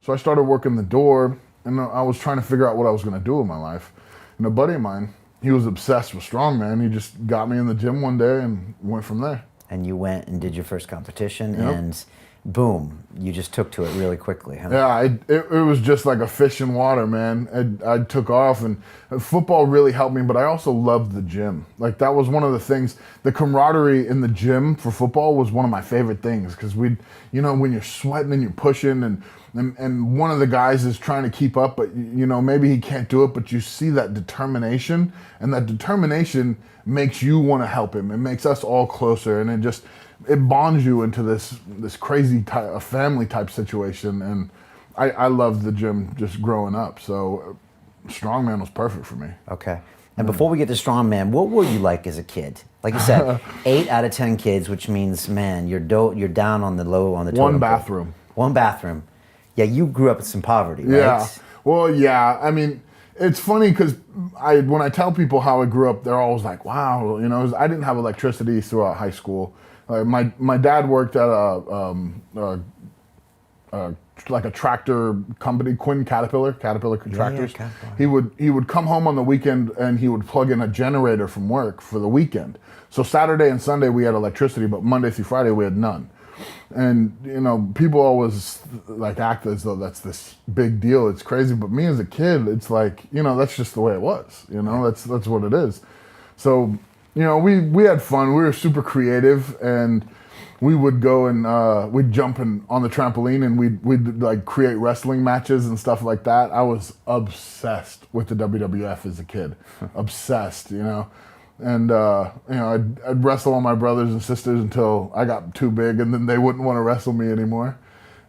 So I started working the door, and I was trying to figure out what I was going to do with my life. And a buddy of mine, he was obsessed with strongman. He just got me in the gym one day and went from there. And you went and did your first competition, Yep. and boom, you just took to it really quickly, huh? Yeah, it was just like a fish in water, man. I took off, and football really helped me, but I also loved the gym. Like, that was one of the things, the camaraderie in the gym for football was one of my favorite things, because when you're sweating and you're pushing, and one of the guys is trying to keep up, but maybe he can't do it, but you see that determination, and that determination makes you want to help him. It makes us all closer, and it bonds you into this crazy a family type situation. And I loved the gym just growing up. So strongman was perfect for me. Okay. And before we get to strongman, what were you like as a kid? Like you said, 8 out of 10 kids, which means, man, you're down on the totem pole. One bathroom. One bathroom. Yeah, you grew up in some poverty, right? Yeah. Well, yeah. I mean, it's funny because when I tell people how I grew up, they're always like, wow, I didn't have electricity throughout high school. My dad worked at like a tractor company, Quinn Caterpillar Tractors. Yeah, He would come home on the weekend and he would plug in a generator from work for the weekend. So Saturday and Sunday we had electricity, but Monday through Friday we had none. And people always like act as though that's this big deal. It's crazy, but me as a kid, it's like that's just the way it was. That's what it is. So we had fun. We were super creative, and we would go and we'd jump on the trampoline, and we'd like create wrestling matches and stuff like that. I was obsessed with the WWF as a kid, obsessed. And I'd wrestle all my brothers and sisters until I got too big, and then they wouldn't want to wrestle me anymore.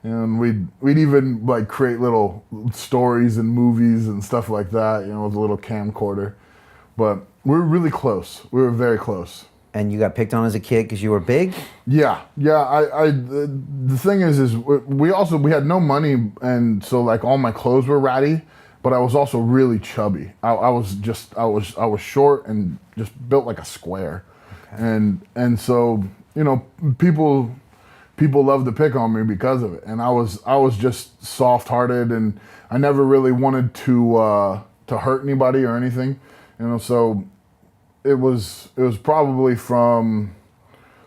And we'd even like create little stories and movies and stuff like that, with a little camcorder. But we were really close. We were very close. And you got picked on as a kid because you were big? Yeah. The thing is we had no money, and so like all my clothes were ratty. But I was also really chubby. I was short and just built like a square. Okay. And so people loved to pick on me because of it. And I was just soft-hearted, and I never really wanted to hurt anybody or anything. So it was probably from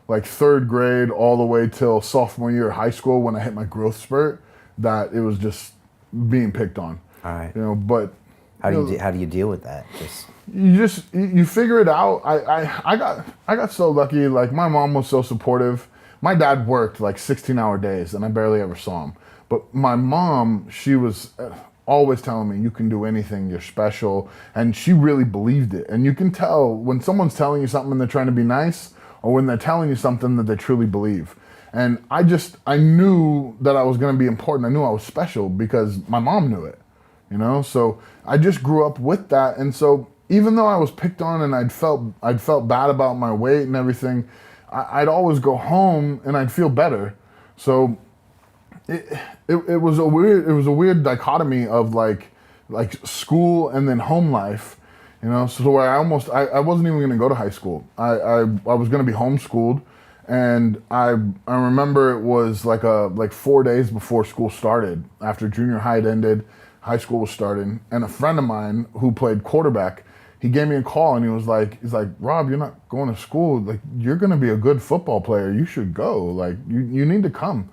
like 3rd grade all the way till sophomore year of high school, when I hit my growth spurt, that it was just being picked on. All right. But how do you deal with that? You figure it out. I got so lucky. Like, my mom was so supportive. My dad worked like 16-hour days, and I barely ever saw him. But my mom, she was always telling me, you can do anything, you're special. And she really believed it. And you can tell when someone's telling you something and they're trying to be nice, or when they're telling you something that they truly believe. And I knew that I was going to be important. I knew I was special because my mom knew it. So I just grew up with that. And so even though I was picked on and I'd felt bad about my weight and everything, I'd always go home and I'd feel better. So it was a weird dichotomy of like school and then home life, so where I wasn't even going to go to high school. I was going to be homeschooled. And I remember it was like 4 days before school started, after junior high had ended. High school was starting, and a friend of mine who played quarterback, he gave me a call, and he's like, Rob, you're not going to school. Like, you're going to be a good football player. You should go. Like, you need to come.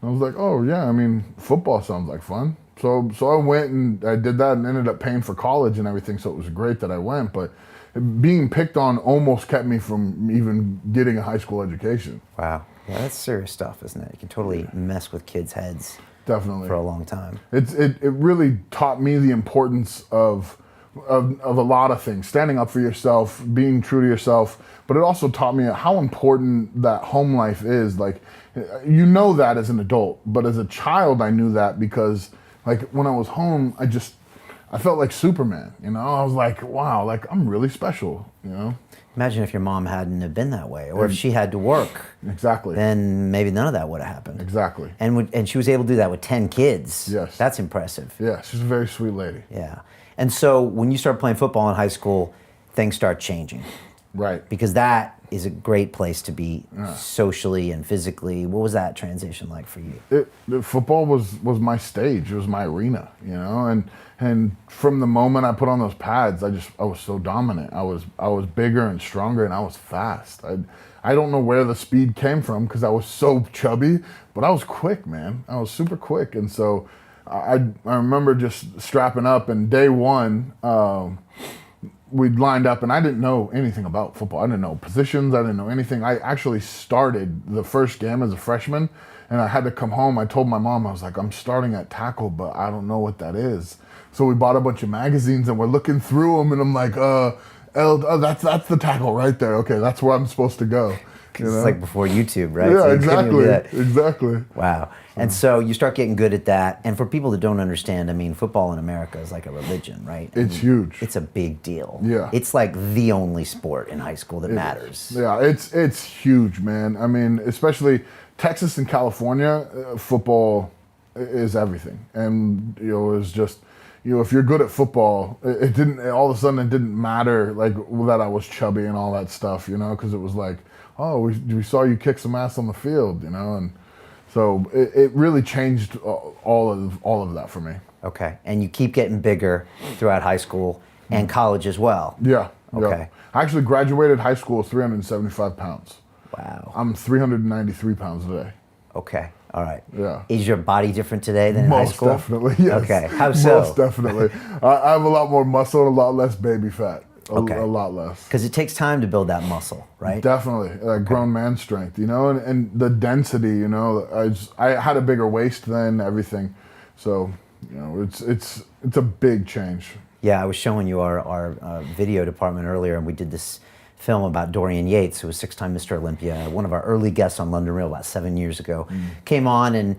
And I was like, oh yeah, I mean, football sounds like fun. So I went and I did that and ended up paying for college and everything. So it was great that I went, but being picked on almost kept me from even getting a high school education. Wow. Yeah, that's serious stuff, isn't it? You can totally mess with kids' heads. Definitely. For a long time. It really taught me the importance of a lot of things. Standing up for yourself, being true to yourself, but it also taught me how important that home life is. Like, that as an adult, but as a child I knew that because like when I was home, I felt like Superman, I was like, wow, like I'm really special, Imagine if your mom hadn't have been that way, or if she had to work. Exactly. Then maybe none of that would have happened. Exactly. And she was able to do that with 10 kids. Yes. That's impressive. Yeah, she's a very sweet lady. Yeah. And so when you start playing football in high school, things start changing. Right. Because that is a great place to be socially and physically. What was that transition like for you? Football was my stage. It was my arena, you know. And from the moment I put on those pads, I was so dominant. I was bigger and stronger, and I was fast. I don't know where the speed came from because I was so chubby, but I was quick, man. I was super quick, and so I remember just strapping up. And day one, we lined up, and I didn't know anything about football. I didn't know positions. I didn't know anything. I actually started the first game as a freshman, and I had to come home. I told my mom, I was like, I'm starting at tackle, but I don't know what that is. So we bought a bunch of magazines, and we're looking through them, and I'm like, that's the tackle right there. Okay, that's where I'm supposed to go. You know? It's like before YouTube, right? Yeah, So exactly. Wow. And so you start getting good at that. And for people that don't understand, I mean, football in America is like a religion, right? It's huge. It's a big deal. Yeah. It's like the only sport in high school that matters. Yeah, it's huge, man. I mean, especially Texas and California, football is everything. And, you know, it's just, you know, if you're good at football, it didn't, all of a sudden it didn't matter, like, that I was chubby and all that stuff, you know, because it was like, oh, we saw you kick some ass on the field, you know, and so it really changed all of that for me. Okay, and you keep getting bigger throughout high school and college as well. Yeah. Okay. Yeah. I actually graduated high school with 375 pounds. Wow. I'm 393 pounds today. Okay. All right. Yeah. Is your body different today than in high school? Most definitely, yes. Okay. How so? Most definitely. I have a lot more muscle and a lot less baby fat. Okay. A lot less. Because it takes time to build that muscle, right? Definitely, grown man strength, you know, and the density, you know. I had a bigger waist then, everything, so you know, it's a big change. Yeah, I was showing you our video department earlier, and we did this film about Dorian Yates, who was 6-time Mr. Olympia, one of our early guests on London Real about 7 years ago, came on and.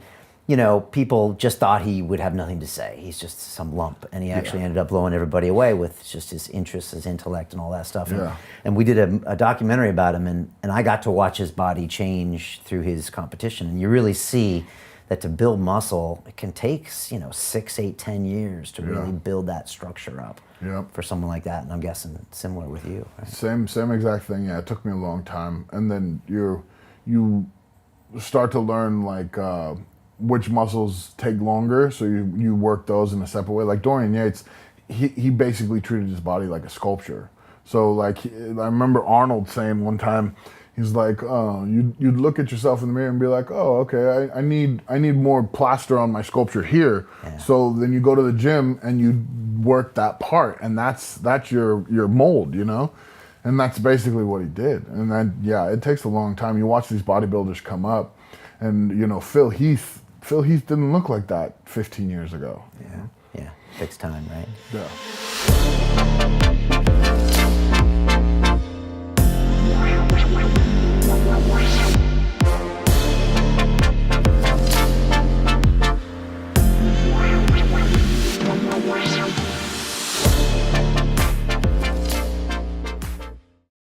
You know, people just thought he would have nothing to say. He's just some lump. And he actually ended up blowing everybody away with just his interests, his intellect, and all that stuff. And we did a documentary about him, and I got to watch his body change through his competition. And you really see that to build muscle, it can take, you know, 6, 8, 10 years to really build that structure up for someone like that. And I'm guessing similar with you. Right? Same exact thing. Yeah, it took me a long time. And then you start to learn, like, which muscles take longer, so you work those in a separate way. Like Dorian Yates, he basically treated his body like a sculpture. So like, I remember Arnold saying one time, he's like, oh, you'd look at yourself in the mirror and be like, oh, okay, I need more plaster on my sculpture here. Yeah. So then you go to the gym and you work that part, and that's your mold, you know? And that's basically what he did. And then, yeah, it takes a long time. You watch these bodybuilders come up, and, you know, Phil Heath didn't look like that 15 years ago. Yeah, yeah, takes time, right? Yeah.